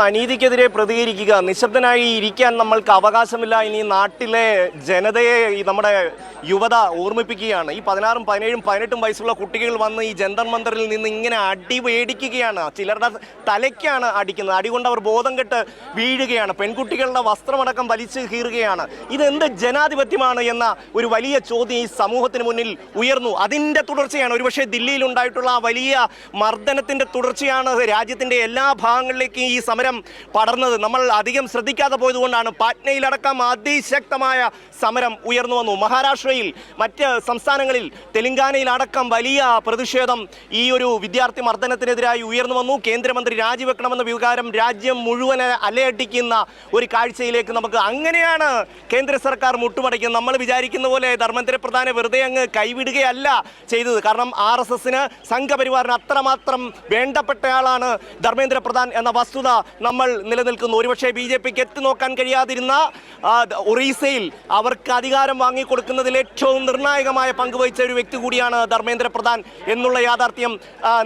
അനീതിക്കെതിരെ പ്രതികരിക്കുക, നിശബ്ദനായി ഇരിക്കാൻ നമ്മൾക്ക് അവകാശമില്ല ഇനി നാട്ടിലെ ജനതയെ നമ്മുടെ യുവത ഓർമ്മിപ്പിക്കുകയാണ്. ഈ 16, 17, 18 വയസ്സുള്ള കുട്ടികൾ വന്ന് ഈ ജന്തർ മന്ദറിൽ നിന്ന് ഇങ്ങനെ അടി മേടിക്കുകയാണ്. ചിലരുടെ തലയ്ക്കാണ് അടിക്കുന്നത്. അടികൊണ്ട് അവർ ബോധം കെട്ട് വീഴുകയാണ്. പെൺകുട്ടികളുടെ വസ്ത്രമടക്കം വലിച്ചു കീറുകയാണ്. ഇതെന്ത് ജനാധിപത്യമാണ് എന്ന ഒരു വലിയ ചോദ്യം ഈ സമൂഹത്തിന് മുന്നിൽ ഉയർന്നു. അതിൻ്റെ തുടർച്ചയാണ് ഒരുപക്ഷെ ദില്ലിയിൽ ഉണ്ടായിട്ടുള്ള ആ വലിയ മർദ്ദനത്തിൻ്റെ തുടർച്ചയാണ് രാജ്യത്തിൻ്റെ എല്ലാ ഭാഗങ്ങളിലേക്കും ഈ സമരം പടർന്നത്. നമ്മൾ അധികം ശ്രദ്ധിക്കാതെ പോയതുകൊണ്ടാണ്. പാറ്റ്നയിലടക്കം അതിശക്തമായ സമരം ഉയർന്നു വന്നു. മഹാരാഷ്ട്രയിൽ, മറ്റ് സംസ്ഥാനങ്ങളിൽ, തെലങ്കാനയിലടക്കം വലിയ പ്രതിഷേധം ഈ ഒരു വിദ്യാർത്ഥി മർദ്ദനത്തിനെതിരായി ഉയർന്നു വന്നു. കേന്ദ്രമന്ത്രി രാജിവെക്കണമെന്ന വികാരം രാജ്യം മുഴുവൻ അലയടിക്കുന്ന ഒരു കാഴ്ചയിലേക്ക് അങ്ങനെയാണ് കേന്ദ്ര സർക്കാർ മുട്ടുമടക്കുന്നത്. നമ്മൾ വിചാരിക്കുന്ന പോലെ ധർമ്മേന്ദ്ര പ്രധാനെ വെറുതെ അങ്ങ് കൈവിടുകയല്ല ചെയ്തത്. കാരണം RSSന്, സംഘപരിവാറിന് അത്രമാത്രം വേണ്ടപ്പെട്ടയാളാണ് ധർമ്മേന്ദ്ര പ്രധാൻ എന്ന വസ്തുത നമ്മൾ നിലനിൽക്കുന്നു. ഒരുപക്ഷെ BJPക്ക് എത്തി നോക്കാൻ കഴിയാതിരുന്ന ഒറീസയിൽ അവർക്ക് അധികാരം വാങ്ങിക്കൊടുക്കുന്നതിൽ ഏറ്റവും നിർണായകമായ പങ്കുവഹിച്ച ഒരു വ്യക്തി കൂടിയാണ് ധർമ്മേന്ദ്ര പ്രധാൻ എന്നുള്ള യാഥാർത്ഥ്യം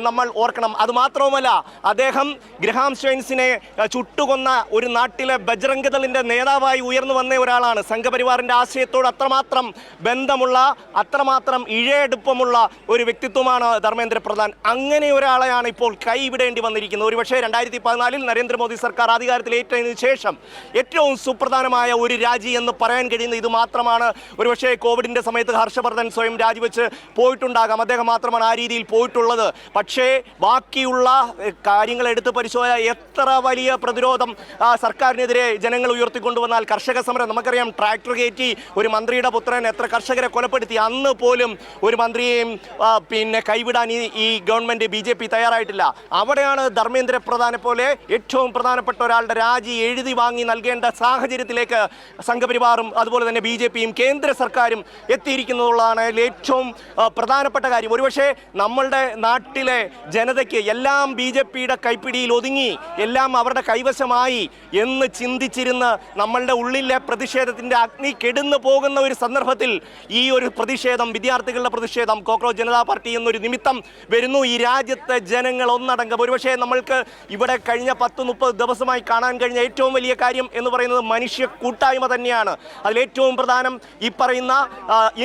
നമ്മൾ ഓർക്കണം. അതുമാത്രവുമല്ല, അദ്ദേഹം ഗ്രഹാം സ്റ്റെയിൻസിനെ ചുട്ടുകൊന്ന ഒരു നാട്ടിലെ ബജ്രംഗ് ദളിന്റെ നേതാവായി ഉയർന്നു വന്ന ഒരാളാണ്. സംഘപരിവാറിന്റെ ആശയത്തോട് അത്രമാത്രം ബന്ധമുള്ള, അത്രമാത്രം ഇഴയെടുപ്പമുള്ള ഒരു വ്യക്തിത്വമാണ് ധർമ്മേന്ദ്ര പ്രധാൻ. അങ്ങനെ ഒരാളെയാണ് ഇപ്പോൾ കൈവിടേണ്ടി വന്നിരിക്കുന്നത്. ഒരുപക്ഷെ 2014 നരേന്ദ്രമോദി സർക്കാർ അധികാരത്തിലേറ്റതിനു ശേഷം ഏറ്റവും സുപ്രധാനമായ ഒരു രാജി എന്ന് പറയാൻ കഴിയുന്ന ഇത് മാത്രമാണ്. ഒരുപക്ഷെ കോവിഡിൻ്റെ സമയത്ത് ഹർഷവർദ്ധൻ സ്വയം രാജിവെച്ച് പോയിട്ടുണ്ടാകാം. അദ്ദേഹം മാത്രമാണ് ആ രീതിയിൽ പോയിട്ടുള്ളത്. പക്ഷേ ബാക്കിയുള്ള കാര്യങ്ങൾ എടുത്ത് പരിശോധന എത്ര വലിയ പ്രതിരോധം സർക്കാരിനെതിരെ ജനങ്ങൾ ഉയർത്തിക്കൊണ്ടുവന്നാൽ, കർഷക സമരം നമുക്കറിയാം. ട്രാക്ടർ കയറ്റി ഒരു മന്ത്രിയുടെ പുത്രൻ എത്ര കർഷകരെ കൊലപ്പെടുത്തി. അന്ന് പോലും ഒരു മന്ത്രിയെയും കൈവിടാൻ ഈ ഗവൺമെൻറ് BJP തയ്യാറായിട്ടില്ല. അവിടെയാണ് ധർമ്മേന്ദ്ര പ്രധാനെ പോലെ ഏറ്റവും പ്രധാനപ്പെട്ട ഒരാളുടെ രാജി എഴുതി വാങ്ങി നൽകേണ്ട സാഹചര്യത്തിലേക്ക് സംഘപരിവാറും അതുപോലെ തന്നെ BJPയും കേന്ദ്ര സർക്കാരും എത്തിയിരിക്കുന്നതുള്ളതാണ് ഏറ്റവും പ്രധാനപ്പെട്ട കാര്യം. ഒരുപക്ഷെ നമ്മളുടെ നാട്ടിലെ ജനതയ്ക്ക് എല്ലാം BJPയുടെ കൈപ്പിടിയിൽ ഒതുങ്ങി, എല്ലാം അവരുടെ കൈവശമായി എന്ന് ചിന്തിച്ചിരുന്ന് നമ്മളുടെ ഉള്ളിലെ പ്രതിഷേധത്തിൻ്റെ അഗ്നി കെടുന്നു പോകുന്ന ഒരു സന്ദർഭത്തിൽ ഈ ഒരു പ്രതിഷേധം, വിദ്യാർത്ഥികളുടെ പ്രതിഷേധം, കോക്രോച്ച് ജനതാ പാർട്ടി എന്നൊരു നിമിത്തം വരുന്നു. ഈ രാജ്യത്തെ ജനങ്ങൾ ഒന്നടങ്കം ഒരുപക്ഷെ നമ്മൾക്ക് ഇവിടെ കഴിഞ്ഞ 10-30 ദിവസമായി കാണാൻ കഴിഞ്ഞ ഏറ്റവും വലിയ കാര്യം എന്ന് പറയുന്നത് മനുഷ്യ കൂട്ടായ്മ തന്നെയാണ്. അതിലേറ്റവും പ്രധാനം ഈ പറയുന്ന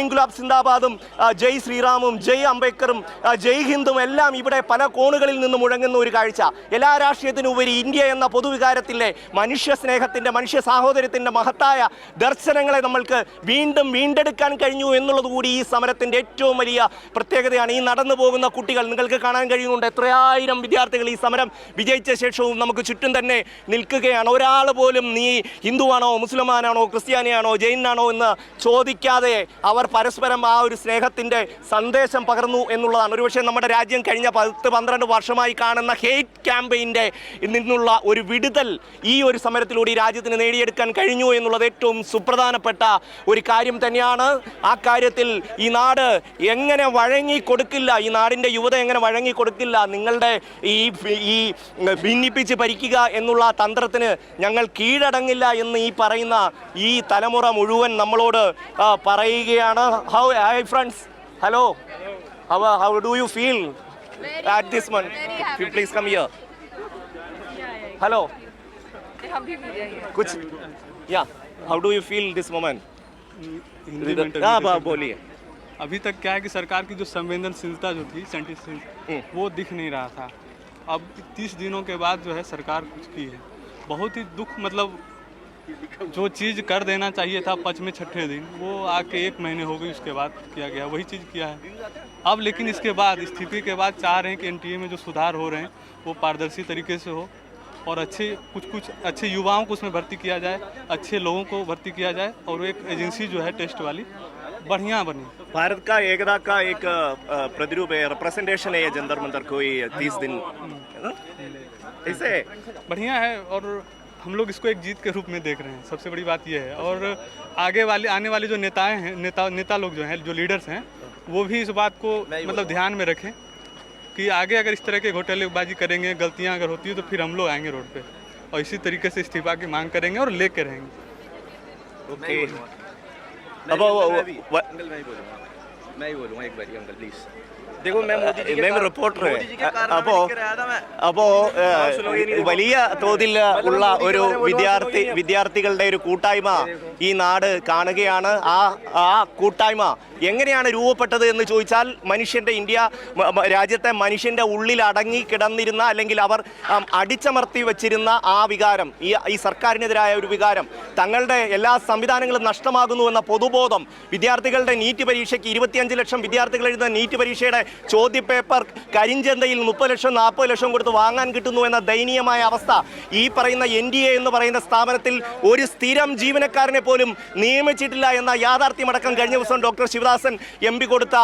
ഇൻക്ലാബ് സിന്ദാബാദും ജയ് ശ്രീറാമും ജയ് അംബേദ്കറും ജയ് ഹിന്ദും എല്ലാം ഇവിടെ പല കോണുകളിൽ നിന്ന് മുഴങ്ങുന്ന ഒരു കാഴ്ച. എല്ലാ രാഷ്ട്രീയത്തിനുപരി ഇന്ത്യ എന്ന പൊതുവികാരത്തിലെ മനുഷ്യ സ്നേഹത്തിൻ്റെ, മനുഷ്യ സാഹോദര്യത്തിൻ്റെ മഹത്തായ ദർശനങ്ങളെ നമ്മൾക്ക് വീണ്ടും വീണ്ടെടുക്കാൻ കഴിഞ്ഞു എന്നുള്ളത് കൂടി ഈ സമരത്തിൻ്റെ ഏറ്റവും വലിയ പ്രത്യേകതയാണ്. ഈ നടന്നു പോകുന്ന കുട്ടികൾ നിങ്ങൾക്ക് കാണാൻ കഴിയുന്നുണ്ട്. എത്രയായിരം വിദ്യാർത്ഥികൾ ഈ സമരം വിജയിച്ച ശേഷവും നമുക്ക് ചുറ്റും തന്നെ നിൽക്കുകയാണ്. ഒരാൾ പോലും നീ ഹിന്ദുവാണോ, മുസ്ലിമാനാണോ, ക്രിസ്ത്യാനിയാണോ, ജൈനാണോ എന്ന് ചോദിക്കാതെ അവർ പരസ്പരം ആ ഒരു സ്നേഹത്തിൻ്റെ സന്ദേശം പകർന്നു എന്നുള്ളതാണ്. ഒരുപക്ഷെ നമ്മുടെ രാജ്യം കഴിഞ്ഞ 10-12 വർഷമായി കാണുന്ന ഹെയ്റ്റ് ക്യാമ്പയിൻ്റെ നിന്നുള്ള ഒരു വിടുതൽ ഈ ഒരു സമരത്തിലൂടെ ഈ രാജ്യത്തിന് നേടിയെടുക്കാൻ കഴിഞ്ഞു എന്നുള്ളത് ഏറ്റവും സുപ്രധാനപ്പെട്ട ഒരു കാര്യം തന്നെയാണ്. ആ കാര്യത്തിൽ ഈ നാട് എങ്ങനെ വഴങ്ങിക്കൊടുക്കില്ല, ഈ നാടിൻ്റെ യുവത എങ്ങനെ വഴങ്ങിക്കൊടുക്കില്ല. നിങ്ങളുടെ ഈ ഭിന്നിപ്പിച്ച് ഭരിക്കുക എന്നുള്ള തന്ത്രത്തിന് ഞങ്ങൾ കീഴടങ്ങില്ല എന്ന് ഈ പറയുന്ന ഈ തലമുറ മുഴുവൻ നമ്മളോട് പറയുകയാണ്. Hi friends, hello, how do you feel at this moment? Please come here. Hello. कुछ या how do you feel this moment? बोलिए. अभी तक क्या है कि सरकार की जो संवेदनशीलता जो थी, वो दिख नहीं रहा था. अब 30 दिनों के बाद जो है सरकार कुछ की है. बहुत ही दुख, मतलब जो चीज़ कर देना चाहिए था 5वें 6ठे दिन, वो आके 1 महीने हो गई, उसके बाद किया गया वही चीज़ किया है. अब लेकिन इसके बाद, स्थिति के बाद चाह रहे हैं कि NTA में जो सुधार हो रहे हैं वो पारदर्शी तरीके से हो और कुछ अच्छे युवाओं को उसमें भर्ती किया जाए, अच्छे लोगों को भर्ती किया जाए और एक एजेंसी जो है टेस्ट वाली बढ़िया बनी. भारत का एकता का एक प्रतिरूप है, रिप्रेजेंटेशन है ये जंतर मंतर कोई 30 दिन ऐसे बढ़िया है. और हम लोग इसको एक जीत के रूप में देख रहे हैं. सबसे बड़ी बात यह है. और आने वाले जो नेता लोग जो हैं, जो लीडर्स हैं, वो भी इस बात को मतलब ध्यान में रखें कि आगे अगर इस तरह के घोटालेबाजी करेंगे, गलतियां अगर होती है तो फिर हम लोग आएंगे रोड पे और इसी तरीके से इस्तीफा की मांग करेंगे और लेके रहेंगे. ओके. मैं ही बोलूँगा एक बार अंकल प्लीज़. देखो मैं റിപ്പോർട്ടർ അപ്പോ വലിയ തോതിൽ ഉള്ള ഒരു വിദ്യാർത്ഥികളുടെ ഒരു കൂട്ടായ്മ ഈ നാട് കാണുകയാണ്. ആ കൂട്ടായ്മ എങ്ങനെയാണ് രൂപപ്പെട്ടത് എന്ന് ചോദിച്ചാൽ രാജ്യത്തെ മനുഷ്യന്റെ ഉള്ളിൽ അടങ്ങി കിടന്നിരുന്ന അല്ലെങ്കിൽ അവർ അടിച്ചമർത്തി വെച്ചിരുന്ന ആ വികാരം, ഈ സർക്കാരിനെതിരായ ഒരു വികാരം, തങ്ങളുടെ എല്ലാ സംവിധാനങ്ങളും നഷ്ടമാകുന്നു എന്ന പൊതുബോധം, വിദ്യാർത്ഥികളുടെ നീറ്റ് പരീക്ഷയ്ക്ക് 25 ലക്ഷം വിദ്യാർത്ഥികൾ എഴുതുന്ന നീറ്റ് പരീക്ഷയുടെ ചോദ്യപേപ്പർ കരിഞ്ചന്തയിൽ 30 ലക്ഷം 40 ലക്ഷം കൊടുത്ത് വാങ്ങാൻ കിട്ടുന്നു എന്ന ദയനീയമായ അവസ്ഥ, ഈ പറയുന്ന NDA എന്ന് പറയുന്ന സ്ഥാപനത്തിൽ ഒരു സ്ഥിരം ജീവനക്കാരനെ പോലും നിയമിച്ചിട്ടില്ല എന്ന യാഥാർത്ഥ്യമടക്കം കഴിഞ്ഞ ദിവസം ഡോക്ടർ ശിവദാസൻ MP കൊടുത്ത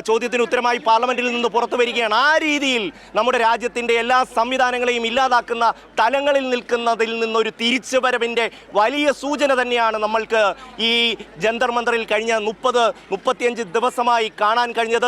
ചോദ്യത്തിന് ഉത്തരമായി പാർലമെന്റിൽ നിന്ന് പുറത്തു വരികയാണ്. ആ രീതിയിൽ നമ്മുടെ രാജ്യത്തിൻ്റെ എല്ലാ സംവിധാനങ്ങളെയും ഇല്ലാതാക്കുന്ന തലങ്ങളിൽ നിൽക്കുന്നതിൽ നിന്നൊരു തിരിച്ചുവരവിൻ്റെ വലിയ സൂചന തന്നെയാണ് നമ്മൾക്ക് ഈ ജന്തർ മന്ദറിൽ കഴിഞ്ഞ 30-35 ദിവസമായി കാണാൻ കഴിഞ്ഞത്.